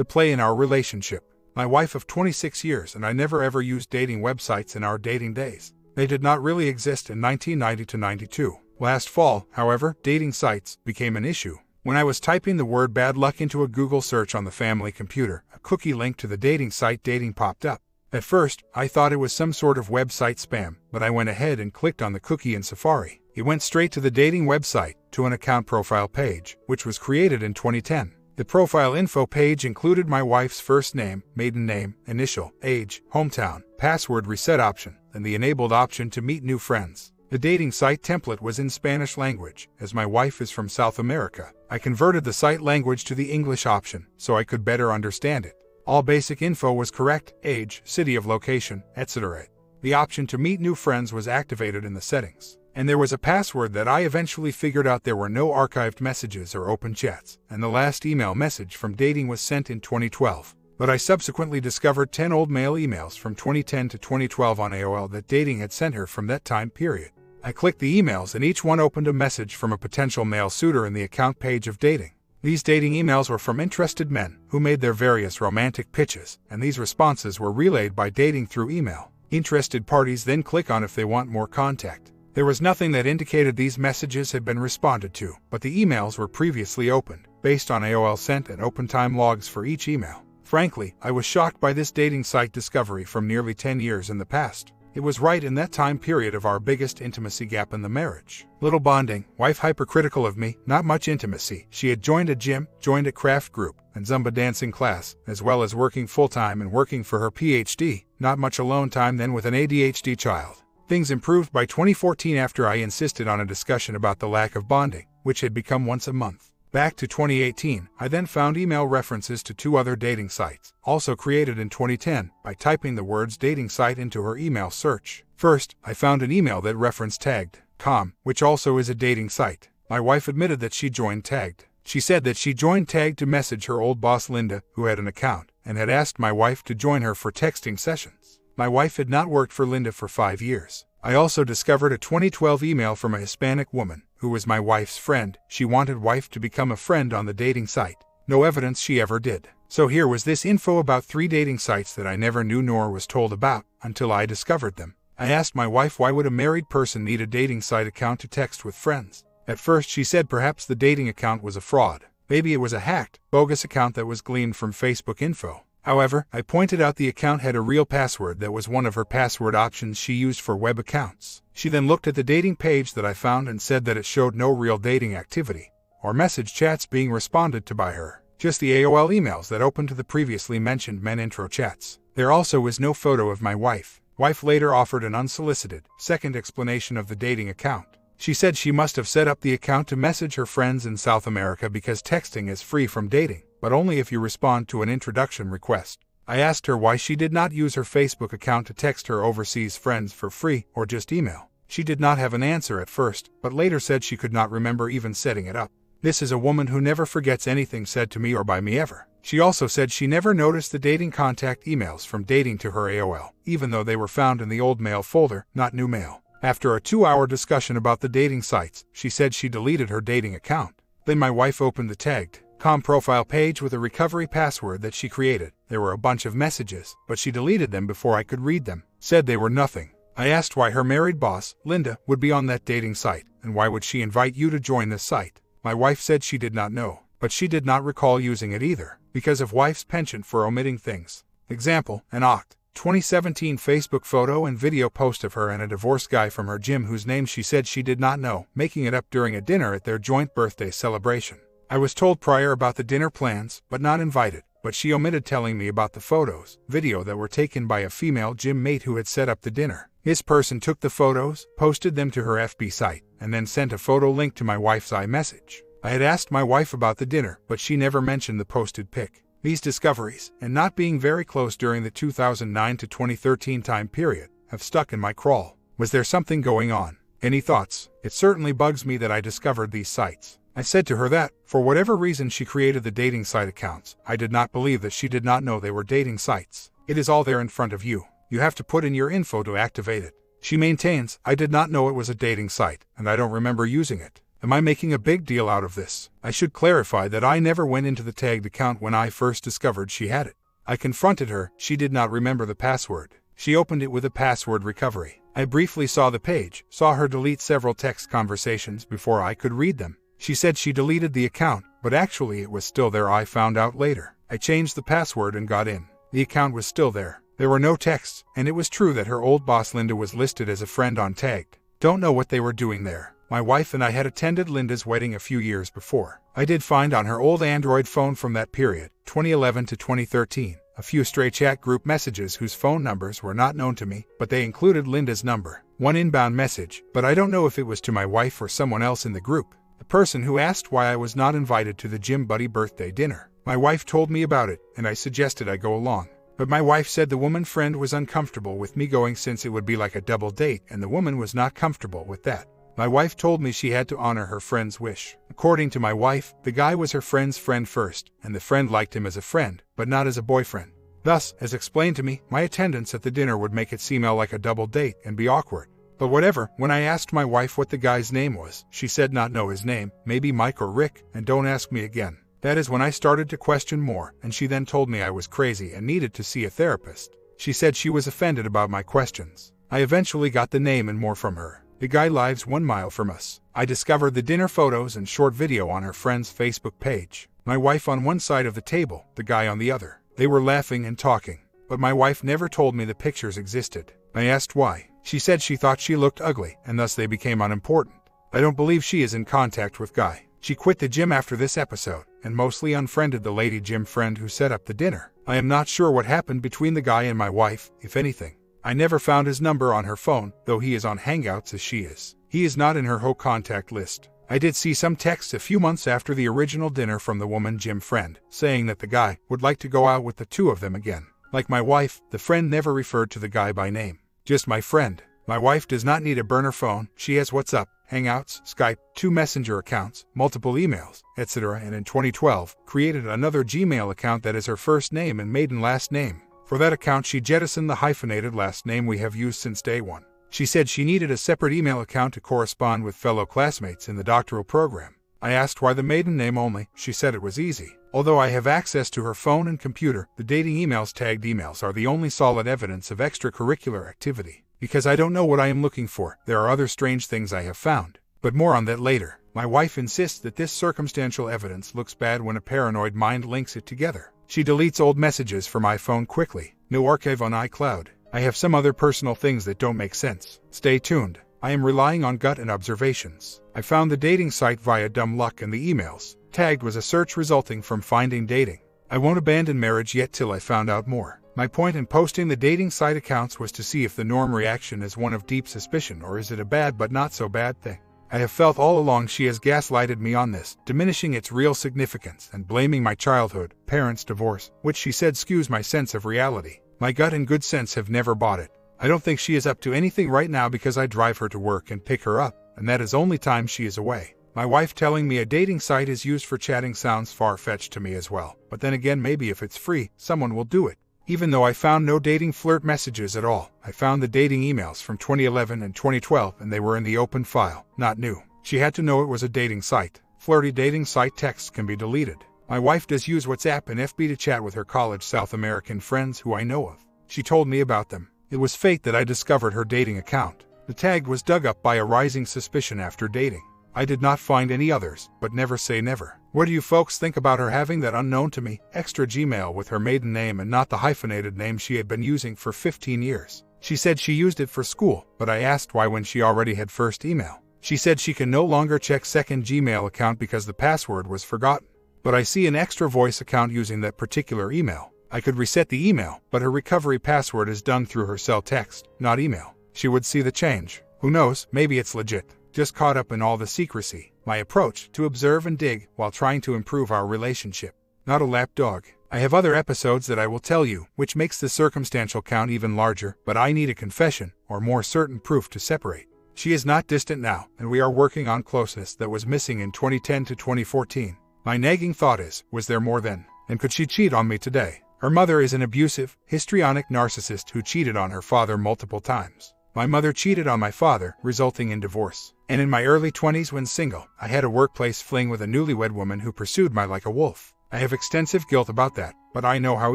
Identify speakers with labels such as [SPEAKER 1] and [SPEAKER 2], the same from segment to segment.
[SPEAKER 1] The play in our relationship. My wife of 26 years and I never ever used dating websites in our dating days. They did not really exist in 1990 to 92. Last fall, however, dating sites became an issue. When I was typing the word bad luck into a Google search on the family computer, a cookie link to the dating site Dating popped up. At first, I thought it was some sort of website spam, but I went ahead and clicked on the cookie in Safari. It went straight to the dating website, to an account profile page, which was created in 2010. The profile info page included my wife's first name, maiden name, initial, age, hometown, password reset option, and the enabled option to meet new friends. The dating site template was in Spanish language, as my wife is from South America. I converted the site language to the English option, so I could better understand it. All basic info was correct, age, city of location, etc. The option to meet new friends was activated in the settings. And there was a password that I eventually figured out. There were no archived messages or open chats, and the last email message from dating was sent in 2012. But I subsequently discovered 10 old mail emails from 2010 to 2012 on AOL that dating had sent her from that time period. I clicked the emails and each one opened a message from a potential male suitor in the account page of dating. These dating emails were from interested men who made their various romantic pitches, and these responses were relayed by dating through email. Interested parties then click on if they want more contact. There was nothing that indicated these messages had been responded to, but the emails were previously opened, based on AOL sent and open time logs for each email. Frankly, I was shocked by this dating site discovery from nearly 10 years in the past. It was right in that time period of our biggest intimacy gap in the marriage. Little bonding, wife hypercritical of me, not much intimacy. She had joined a gym, joined a craft group, and Zumba dancing class, as well as working full-time and working for her PhD. Not much alone time then with an ADHD child. Things improved by 2014 after I insisted on a discussion about the lack of bonding, which had become once a month. Back to 2018, I then found email references to 2 other dating sites, also created in 2010, by typing the words dating site into her email search. First, I found an email that referenced Tagged.com, which also is a dating site. My wife admitted that she joined Tagged. She said that she joined Tagged to message her old boss Linda, who had an account, and had asked my wife to join her for texting sessions. My wife had not worked for Linda for 5 years. I also discovered a 2012 email from a Hispanic woman, who was my wife's friend. She wanted wife to become a friend on the dating site. No evidence she ever did. So here was this info about 3 dating sites that I never knew nor was told about, until I discovered them. I asked my wife why would a married person need a dating site account to text with friends. At first she said perhaps the dating account was a fraud. Maybe it was a hacked, bogus account that was gleaned from Facebook info. However, I pointed out the account had a real password that was one of her password options she used for web accounts. She then looked at the dating page that I found and said that it showed no real dating activity, or message chats being responded to by her, just the AOL emails that opened to the previously mentioned men intro chats. There also was no photo of my wife. Wife later offered an unsolicited, second explanation of the dating account. She said she must have set up the account to message her friends in South America because texting is free from dating, but only if you respond to an introduction request. I asked her why she did not use her Facebook account to text her overseas friends for free or just email. She did not have an answer at first, but later said she could not remember even setting it up. This is a woman who never forgets anything said to me or by me ever. She also said she never noticed the dating contact emails from dating to her AOL, even though they were found in the old mail folder, not new mail. After a 2-hour discussion about the dating sites, she said she deleted her dating account. Then my wife opened the Tagged.com profile page with a recovery password that she created. There were a bunch of messages, but she deleted them before I could read them. Said they were nothing. I asked why her married boss, Linda, would be on that dating site, and why would she invite you to join this site. My wife said she did not know, but she did not recall using it either, because of wife's penchant for omitting things. Example, an Oct. 2017 Facebook photo and video post of her and a divorced guy from her gym whose name she said she did not know, making it up during a dinner at their joint birthday celebration. I was told prior about the dinner plans, but not invited, but she omitted telling me about the photos, video that were taken by a female gym mate who had set up the dinner. This person took the photos, posted them to her FB site, and then sent a photo link to my wife's iMessage. I had asked my wife about the dinner, but she never mentioned the posted pic. These discoveries, and not being very close during the 2009 to 2013 time period, have stuck in my crawl. Was there something going on? Any thoughts? It certainly bugs me that I discovered these sites. I said to her that, for whatever reason she created the dating site accounts, I did not believe that she did not know they were dating sites. It is all there in front of you. You have to put in your info to activate it. She maintains, I did not know it was a dating site, and I don't remember using it. Am I making a big deal out of this? I should clarify that I never went into the tagged account when I first discovered she had it. I confronted her. She did not remember the password. She opened it with a password recovery. I briefly saw the page, saw her delete several text conversations before I could read them. She said she deleted the account, but actually it was still there. I found out later. I changed the password and got in. The account was still there. There were no texts, and it was true that her old boss Linda was listed as a friend on Tagged. Don't know what they were doing there. My wife and I had attended Linda's wedding a few years before. I did find on her old Android phone from that period, 2011 to 2013, a few stray chat group messages whose phone numbers were not known to me, but they included Linda's number. One inbound message, but I don't know if it was to my wife or someone else in the group. The person who asked why I was not invited to the gym buddy birthday dinner. My wife told me about it, and I suggested I go along. But my wife said the woman friend was uncomfortable with me going since it would be like a double date, and the woman was not comfortable with that. My wife told me she had to honor her friend's wish. According to my wife, the guy was her friend's friend first, and the friend liked him as a friend, but not as a boyfriend. Thus, as explained to me, my attendance at the dinner would make it seem like a double date and be awkward. But whatever, when I asked my wife what the guy's name was, she said not know his name, maybe Mike or Rick, and don't ask me again. That is when I started to question more, and she then told me I was crazy and needed to see a therapist. She said she was offended about my questions. I eventually got the name and more from her. The guy lives 1 mile from us. I discovered the dinner photos and short video on her friend's Facebook page. My wife on one side of the table, the guy on the other. They were laughing and talking, but my wife never told me the pictures existed. I asked why. She said she thought she looked ugly, and thus they became unimportant. I don't believe she is in contact with Guy. She quit the gym after this episode, and mostly unfriended the lady gym friend who set up the dinner. I am not sure what happened between the guy and my wife, if anything. I never found his number on her phone, though he is on Hangouts as she is. He is not in her whole contact list. I did see some texts a few months after the original dinner from the woman gym friend, saying that the guy would like to go out with the two of them again. Like my wife, the friend never referred to the guy by name. Just my friend. My wife does not need a burner phone. She has WhatsApp, Hangouts, Skype, 2 Messenger accounts, multiple emails, etc. And in 2012, created another Gmail account that is her first name and maiden last name. For that account she jettisoned the hyphenated last name we have used since day one. She said she needed a separate email account to correspond with fellow classmates in the doctoral program. I asked why the maiden name only. She said it was easy. Although I have access to her phone and computer, the dating emails tagged emails are the only solid evidence of extracurricular activity. Because I don't know what I am looking for, there are other strange things I have found. But more on that later. My wife insists that this circumstantial evidence looks bad when a paranoid mind links it together. She deletes old messages from my phone quickly. No archive on iCloud. I have some other personal things that don't make sense. Stay tuned. I am relying on gut and observations. I found the dating site via dumb luck and the emails. Tagged was a search resulting from finding dating. I won't abandon marriage yet till I found out more. My point in posting the dating site accounts was to see if the norm reaction is one of deep suspicion or is it a bad but not so bad thing. I have felt all along she has gaslighted me on this, diminishing its real significance and blaming my childhood, parents' divorce, which she said skews my sense of reality. My gut and good sense have never bought it. I don't think she is up to anything right now because I drive her to work and pick her up, and that is only time she is away. My wife telling me a dating site is used for chatting sounds far-fetched to me as well, but then again maybe if it's free, someone will do it. Even though I found no dating flirt messages at all, I found the dating emails from 2011 and 2012 and they were in the open file, not new. She had to know it was a dating site. Flirty dating site texts can be deleted. My wife does use WhatsApp and FB to chat with her college South American friends who I know of. She told me about them. It was fate that I discovered her dating account. The tag was dug up by a rising suspicion after dating. I did not find any others, but never say never. What do you folks think about her having that unknown to me extra Gmail with her maiden name and not the hyphenated name she had been using for 15 years? She said she used it for school, but I asked why when she already had first email. She said she can no longer check second Gmail account because the password was forgotten. But I see an extra voice account using that particular email. I could reset the email, but her recovery password is done through her cell text, not email. She would see the change. Who knows, maybe it's legit. Just caught up in all the secrecy. My approach, to observe and dig while trying to improve our relationship. Not a lapdog. I have other episodes that I will tell you, which makes the circumstantial count even larger, but I need a confession, or more certain proof to separate. She is not distant now, and we are working on closeness that was missing in 2010 to 2014. My nagging thought is, was there more then? And could she cheat on me today? Her mother is an abusive, histrionic narcissist who cheated on her father multiple times. My mother cheated on my father, resulting in divorce. And in my early 20s when single, I had a workplace fling with a newlywed woman who pursued me like a wolf. I have extensive guilt about that, but I know how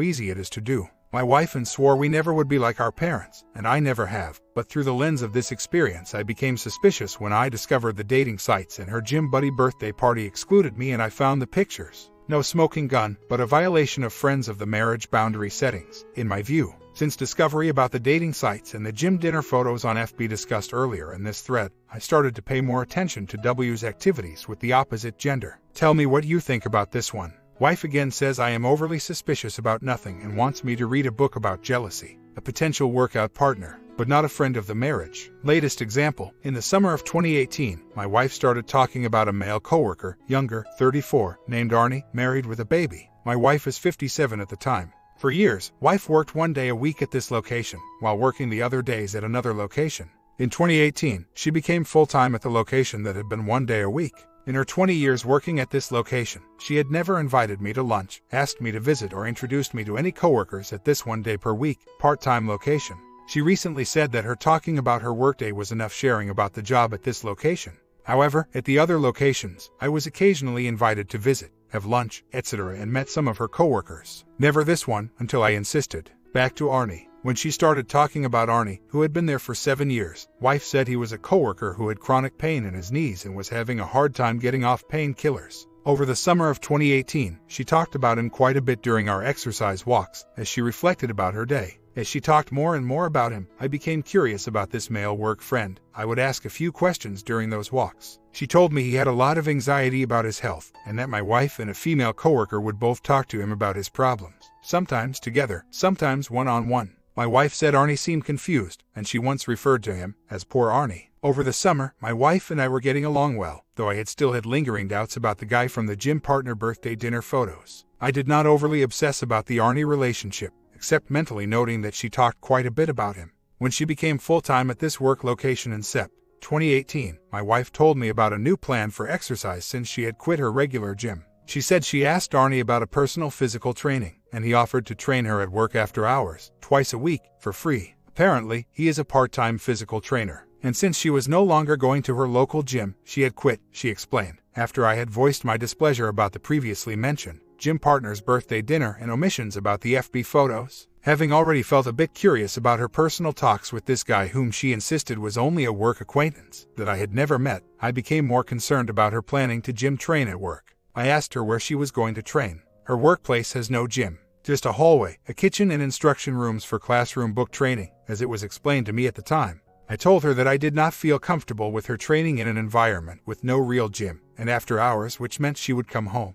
[SPEAKER 1] easy it is to do. My wife and swore we never would be like our parents, and I never have, but through the lens of this experience I became suspicious when I discovered the dating sites and her gym buddy birthday party excluded me and I found the pictures. No smoking gun, but a violation of friends of the marriage boundary settings, in my view. Since discovery about the dating sites and the gym dinner photos on FB discussed earlier in this thread, I started to pay more attention to W's activities with the opposite gender. Tell me what you think about this one. Wife again says I am overly suspicious about nothing and wants me to read a book about jealousy. A potential workout partner, but not a friend of the marriage. Latest example, in the summer of 2018, my wife started talking about a male coworker, younger, 34, named Arnie, married with a baby. My wife is 57 at the time. For years, wife worked 1 day a week at this location, while working the other days at another location. In 2018, she became full-time at the location that had been 1 day a week. In her 20 years working at this location, she had never invited me to lunch, asked me to visit or introduced me to any coworkers at this 1 day per week, part-time location. She recently said that her talking about her workday was enough sharing about the job at this location. However, at the other locations, I was occasionally invited to visit, have lunch, etc. and met some of her coworkers. Never this one, until I insisted. Back to Arnie. When she started talking about Arnie, who had been there for 7 years, wife said he was a coworker who had chronic pain in his knees and was having a hard time getting off painkillers. Over the summer of 2018, she talked about him quite a bit during our exercise walks, as she reflected about her day. As she talked more and more about him, I became curious about this male work friend. I would ask a few questions during those walks. She told me he had a lot of anxiety about his health, and that my wife and a female coworker would both talk to him about his problems. Sometimes together, sometimes one-on-one. My wife said Arnie seemed confused, and she once referred to him as poor Arnie. Over the summer, my wife and I were getting along well, though I still had lingering doubts about the guy from the gym partner birthday dinner photos. I did not overly obsess about the Arnie relationship, except mentally noting that she talked quite a bit about him. When she became full-time at this work location in Sept. 2018, my wife told me about a new plan for exercise since she had quit her regular gym. She said she asked Arnie about a personal physical training, and he offered to train her at work after hours, twice a week, for free. Apparently, he is a part-time physical trainer, and since she was no longer going to her local gym, she had quit, she explained. After I had voiced my displeasure about the previously mentioned gym partner's birthday dinner and omissions about the FB photos, having already felt a bit curious about her personal talks with this guy whom she insisted was only a work acquaintance that I had never met, I became more concerned about her planning to gym train at work. I asked her where she was going to train. Her workplace has no gym, just a hallway, a kitchen and instruction rooms for classroom book training, as it was explained to me at the time. I told her that I did not feel comfortable with her training in an environment with no real gym, and after hours, which meant she would come home,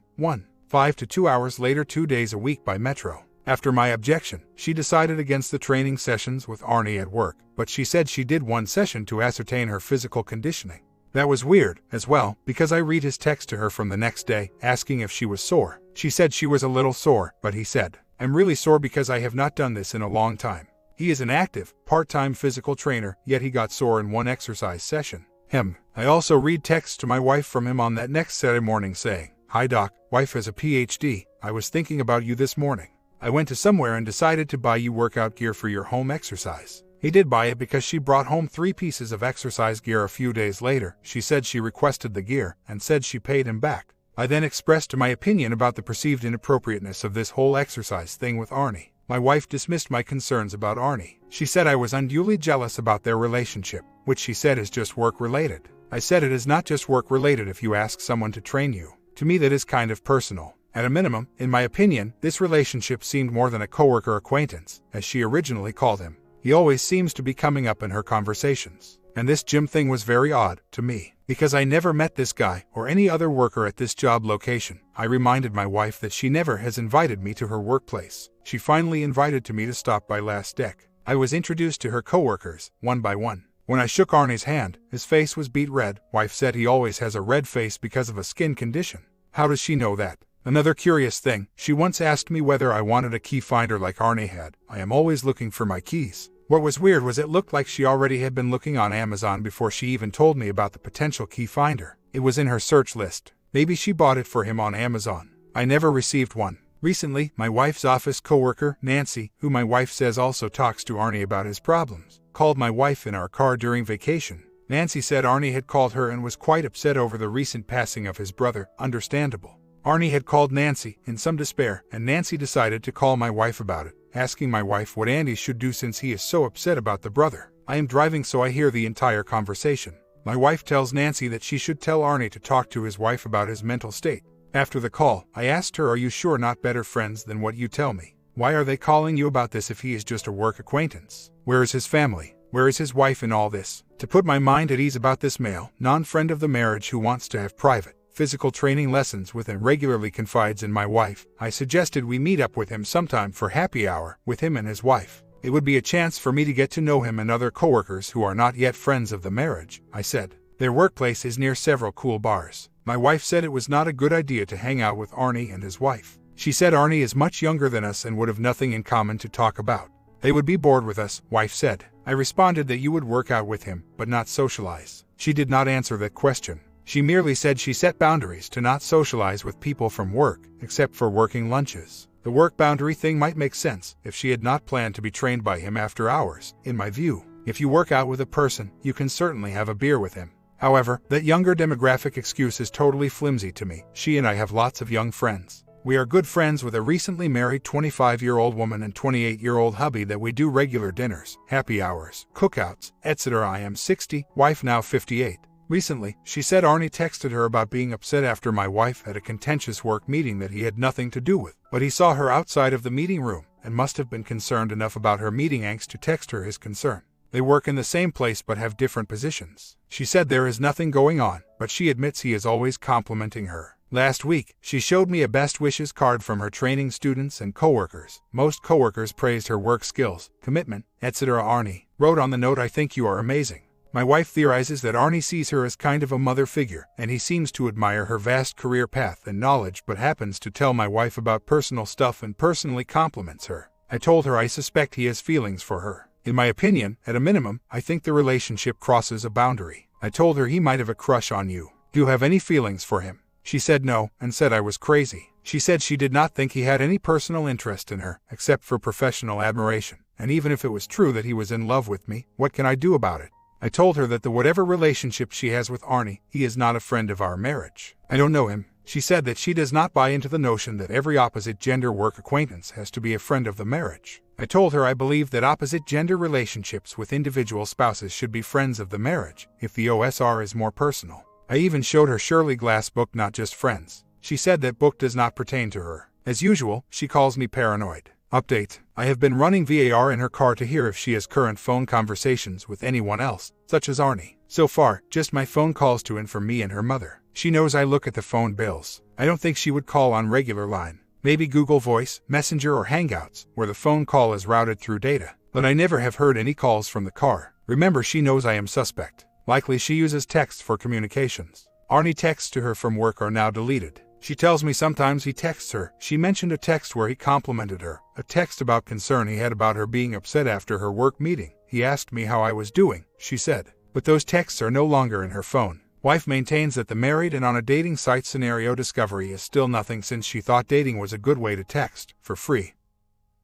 [SPEAKER 1] 5 to 2 hours later 2 days a week by metro. After my objection, she decided against the training sessions with Arnie at work, but she said she did one session to ascertain her physical conditioning. That was weird, as well, because I read his text to her from the next day, asking if she was sore. She said she was a little sore, but he said, "I'm really sore because I have not done this in a long time." He is an active, part-time physical trainer, yet he got sore in one exercise session. I also read texts to my wife from him on that next Saturday morning saying, "Hi doc, wife has a PhD, I was thinking about you this morning. I went to somewhere and decided to buy you workout gear for your home exercise." He did buy it because she brought home 3 pieces of exercise gear a few days later. She said she requested the gear and said she paid him back. I then expressed my opinion about the perceived inappropriateness of this whole exercise thing with Arnie. My wife dismissed my concerns about Arnie. She said I was unduly jealous about their relationship, which she said is just work-related. I said it is not just work-related if you ask someone to train you. To me that is kind of personal. At a minimum, in my opinion, this relationship seemed more than a coworker acquaintance, as she originally called him. He always seems to be coming up in her conversations. And this gym thing was very odd to me, because I never met this guy or any other worker at this job location. I reminded my wife that she never has invited me to her workplace. She finally invited me to stop by last deck. I was introduced to her coworkers, one by one. When I shook Arnie's hand, his face was beet red. Wife said he always has a red face because of a skin condition. How does she know that? Another curious thing, she once asked me whether I wanted a key finder like Arnie had. I am always looking for my keys. What was weird was it looked like she already had been looking on Amazon before she even told me about the potential key finder. It was in her search list. Maybe she bought it for him on Amazon. I never received one. Recently, my wife's office coworker, Nancy, who my wife says also talks to Arnie about his problems, called my wife in our car during vacation. Nancy said Arnie had called her and was quite upset over the recent passing of his brother. Understandable. Arnie had called Nancy in some despair, and Nancy decided to call my wife about it, asking my wife what Andy should do since he is so upset about the brother. I am driving, so I hear the entire conversation. My wife tells Nancy that she should tell Arnie to talk to his wife about his mental state. After the call, I asked her, "Are you sure not better friends than what you tell me? Why are they calling you about this if he is just a work acquaintance? Where is his family? Where is his wife in all this?" To put my mind at ease about this male, non-friend of the marriage who wants to have private, physical training lessons with and regularly confides in my wife, I suggested we meet up with him sometime for happy hour with him and his wife. It would be a chance for me to get to know him and other coworkers who are not yet friends of the marriage, I said. Their workplace is near several cool bars. My wife said it was not a good idea to hang out with Arnie and his wife. She said Arnie is much younger than us and would have nothing in common to talk about. They would be bored with us, wife said. I responded that you would work out with him, but not socialize. She did not answer that question. She merely said she set boundaries to not socialize with people from work, except for working lunches. The work boundary thing might make sense if she had not planned to be trained by him after hours, in my view. If you work out with a person, you can certainly have a beer with him. However, that younger demographic excuse is totally flimsy to me. She and I have lots of young friends. We are good friends with a recently married 25-year-old woman and 28-year-old hubby that we do regular dinners, happy hours, cookouts, etc. I am 60, wife now 58. Recently, she said Arnie texted her about being upset after my wife had a contentious work meeting that he had nothing to do with, but he saw her outside of the meeting room and must have been concerned enough about her meeting angst to text her his concern. They work in the same place but have different positions. She said there is nothing going on, but she admits he is always complimenting her. Last week, she showed me a best wishes card from her training students and coworkers. Most coworkers praised her work skills, commitment, etc. Arnie wrote on the note, "I think you are amazing." My wife theorizes that Arnie sees her as kind of a mother figure, and he seems to admire her vast career path and knowledge but happens to tell my wife about personal stuff and personally compliments her. I told her I suspect he has feelings for her. In my opinion, at a minimum, I think the relationship crosses a boundary. I told her he might have a crush on you. Do you have any feelings for him? She said no, and said I was crazy. She said she did not think he had any personal interest in her, except for professional admiration. And even if it was true that he was in love with me, what can I do about it? I told her that whatever relationship she has with Arnie, he is not a friend of our marriage. I don't know him. She said that she does not buy into the notion that every opposite gender work acquaintance has to be a friend of the marriage. I told her I believe that opposite gender relationships with individual spouses should be friends of the marriage, if the OSR is more personal. I even showed her Shirley Glass' book Not Just Friends. She said that book does not pertain to her. As usual, she calls me paranoid. Update: I have been running VAR in her car to hear if she has current phone conversations with anyone else, such as Arnie. So far, just my phone calls to and from me and her mother. She knows I look at the phone bills. I don't think she would call on regular line. Maybe Google Voice, Messenger or Hangouts, where the phone call is routed through data. But I never have heard any calls from the car. Remember, she knows I am suspect. Likely she uses text for communications. Arnie texts to her from work are now deleted. She tells me sometimes he texts her. She mentioned a text where he complimented her, a text about concern he had about her being upset after her work meeting. He asked me how I was doing, she said. But those texts are no longer in her phone. Wife maintains that the married and on a dating site scenario discovery is still nothing since she thought dating was a good way to text, for free.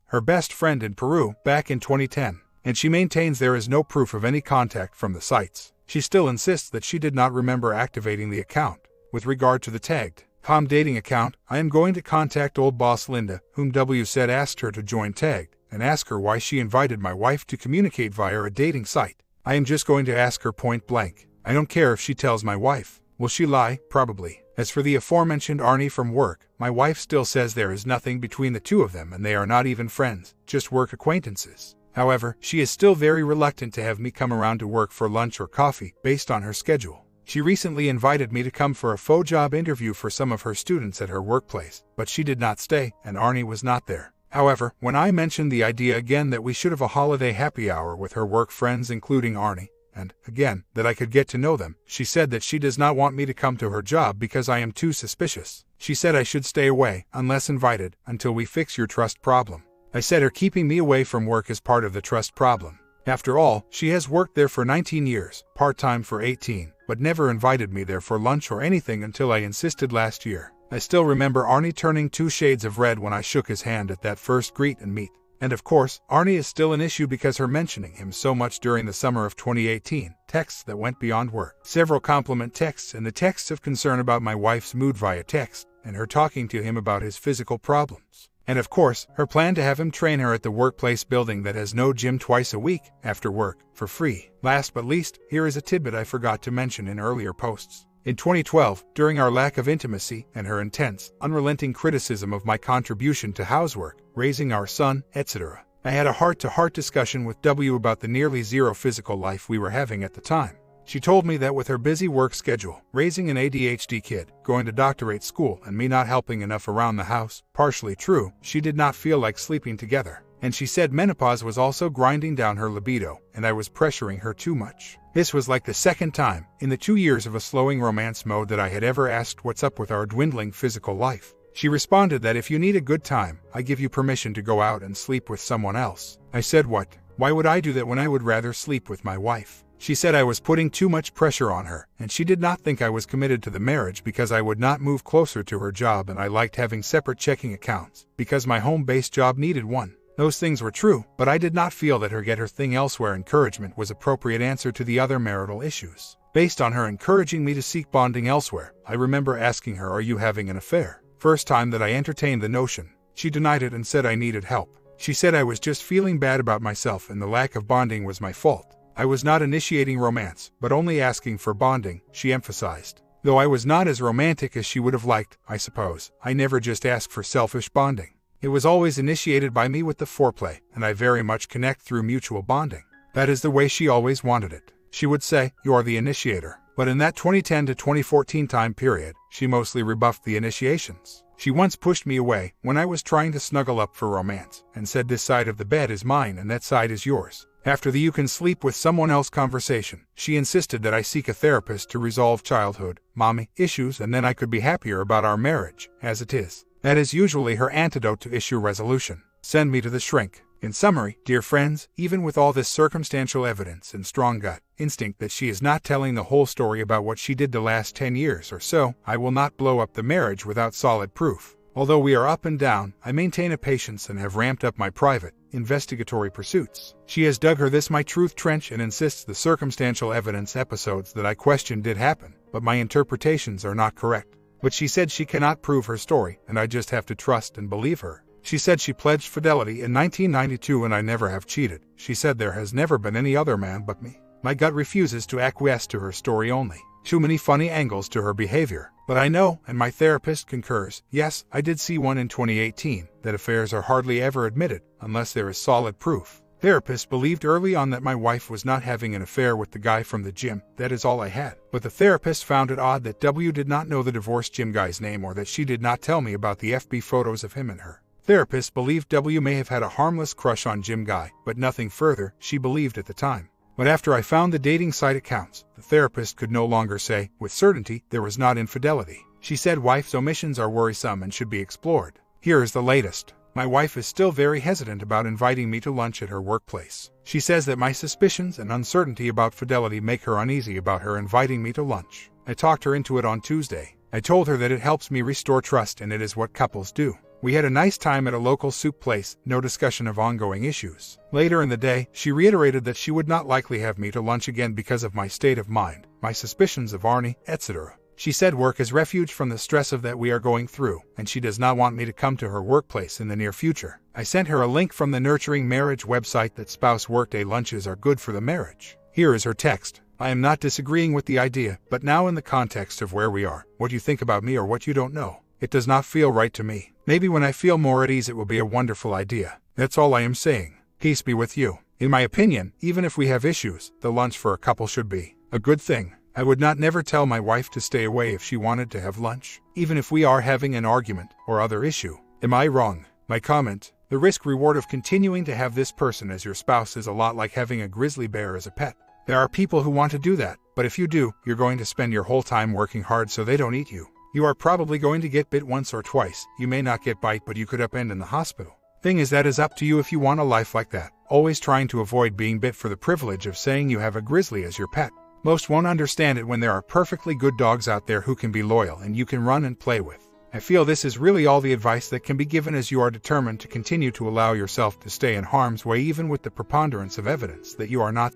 [SPEAKER 1] Her best friend in Peru, back in 2010, and she maintains there is no proof of any contact from the sites. She still insists that she did not remember activating the account. With regard to the tagged com dating account, I am going to contact old boss Linda, whom W said asked her to join tagged, and ask her why she invited my wife to communicate via a dating site. I am just going to ask her point blank. I don't care if she tells my wife. Will she lie? Probably. As for the aforementioned Arnie from work, my wife still says there is nothing between the two of them and they are not even friends, just work acquaintances. However, she is still very reluctant to have me come around to work for lunch or coffee, based on her schedule. She recently invited me to come for a faux job interview for some of her students at her workplace, but she did not stay, and Arnie was not there. However, when I mentioned the idea again that we should have a holiday happy hour with her work friends including Arnie, and, again, that I could get to know them, she said that she does not want me to come to her job because I am too suspicious. She said I should stay away, unless invited, until we fix your trust problem. I said her keeping me away from work is part of the trust problem. After all, she has worked there for 19 years, part-time for 18, but never invited me there for lunch or anything until I insisted last year. I still remember Arnie turning 2 shades of red when I shook his hand at that first greet and meet. And of course, Arnie is still an issue because her mentioning him so much during the summer of 2018, texts that went beyond work. Several compliment texts and the texts of concern about my wife's mood via text, and her talking to him about his physical problems. And of course, her plan to have him train her at the workplace building that has no gym twice a week, after work, for free. Last but least, here is a tidbit I forgot to mention in earlier posts. In 2012, during our lack of intimacy and her intense, unrelenting criticism of my contribution to housework, raising our son, etc., I had a heart-to-heart discussion with W about the nearly zero physical life we were having at the time. She told me that with her busy work schedule, raising an ADHD kid, going to doctorate school, and me not helping enough around the house, partially true, she did not feel like sleeping together. And she said menopause was also grinding down her libido, and I was pressuring her too much. This was like the second time, in the 2 years of a slowing romance mode, that I had ever asked what's up with our dwindling physical life. She responded that if you need a good time, I give you permission to go out and sleep with someone else. I said what? Why would I do that when I would rather sleep with my wife? She said I was putting too much pressure on her, and she did not think I was committed to the marriage because I would not move closer to her job and I liked having separate checking accounts, because my home-based job needed one. Those things were true, but I did not feel that her get her thing elsewhere encouragement was appropriate answer to the other marital issues. Based on her encouraging me to seek bonding elsewhere, I remember asking her, "Are you having an affair?" First time that I entertained the notion. She denied it and said I needed help. She said I was just feeling bad about myself and the lack of bonding was my fault. I was not initiating romance, but only asking for bonding, she emphasized. Though I was not as romantic as she would have liked, I suppose, I never just asked for selfish bonding. It was always initiated by me with the foreplay, and I very much connect through mutual bonding. That is the way she always wanted it. She would say, "You are the initiator." But in that 2010 to 2014 time period, she mostly rebuffed the initiations. She once pushed me away when I was trying to snuggle up for romance, and said this side of the bed is mine and that side is yours. After the "you can sleep with someone else" conversation, she insisted that I seek a therapist to resolve childhood, mommy issues, and then I could be happier about our marriage, as it is. That is usually her antidote to issue resolution. Send me to the shrink. In summary, dear friends, even with all this circumstantial evidence and strong gut instinct that she is not telling the whole story about what she did the last 10 years or so, I will not blow up the marriage without solid proof. Although we are up and down, I maintain a patience and have ramped up my private, investigatory pursuits. She has dug her this my truth trench and insists the circumstantial evidence episodes that I question did happen, but my interpretations are not correct. But she said she cannot prove her story, and I just have to trust and believe her. She said she pledged fidelity in 1992 and I never have cheated. She said there has never been any other man but me. My gut refuses to acquiesce to her story only. Too many funny angles to her behavior. But I know, and my therapist concurs, yes, I did see one in 2018, that affairs are hardly ever admitted, unless there is solid proof. Therapist believed early on that my wife was not having an affair with the guy from the gym. That is all I had. But the therapist found it odd that W did not know the divorced gym guy's name or that she did not tell me about the FB photos of him and her. Therapist believed W may have had a harmless crush on gym guy, but nothing further, she believed at the time. But after I found the dating site accounts, the therapist could no longer say, with certainty, there was not infidelity. She said wife's omissions are worrisome and should be explored. Here is the latest. My wife is still very hesitant about inviting me to lunch at her workplace. She says that my suspicions and uncertainty about fidelity make her uneasy about her inviting me to lunch. I talked her into it on Tuesday. I told her that it helps me restore trust and it is what couples do. We had a nice time at a local soup place, no discussion of ongoing issues. Later in the day, she reiterated that she would not likely have me to lunch again because of my state of mind, my suspicions of Arnie, etc. She said work is refuge from the stress of that we are going through, and she does not want me to come to her workplace in the near future. I sent her a link from the Nurturing Marriage website that spouse workday lunches are good for the marriage. Here is her text. I am not disagreeing with the idea, but now in the context of where we are, what you think about me or what you don't know. It does not feel right to me. Maybe when I feel more at ease it will be a wonderful idea. That's all I am saying. Peace be with you. In my opinion, even if we have issues, the lunch for a couple should be a good thing. I would not never tell my wife to stay away if she wanted to have lunch, even if we are having an argument or other issue. Am I wrong? My comment, the risk-reward of continuing to have this person as your spouse is a lot like having a grizzly bear as a pet. There are people who want to do that, but if you do, you're going to spend your whole time working hard so they don't eat you. You are probably going to get bit once or twice. You may not get bite, but you could upend in the hospital. Thing is, that is up to you if you want a life like that, always trying to avoid being bit for the privilege of saying you have a grizzly as your pet. Most won't understand it when there are perfectly good dogs out there who can be loyal and you can run and play with. I feel this is really all the advice that can be given, as you are determined to continue to allow yourself to stay in harm's way even with the preponderance of evidence that you are not.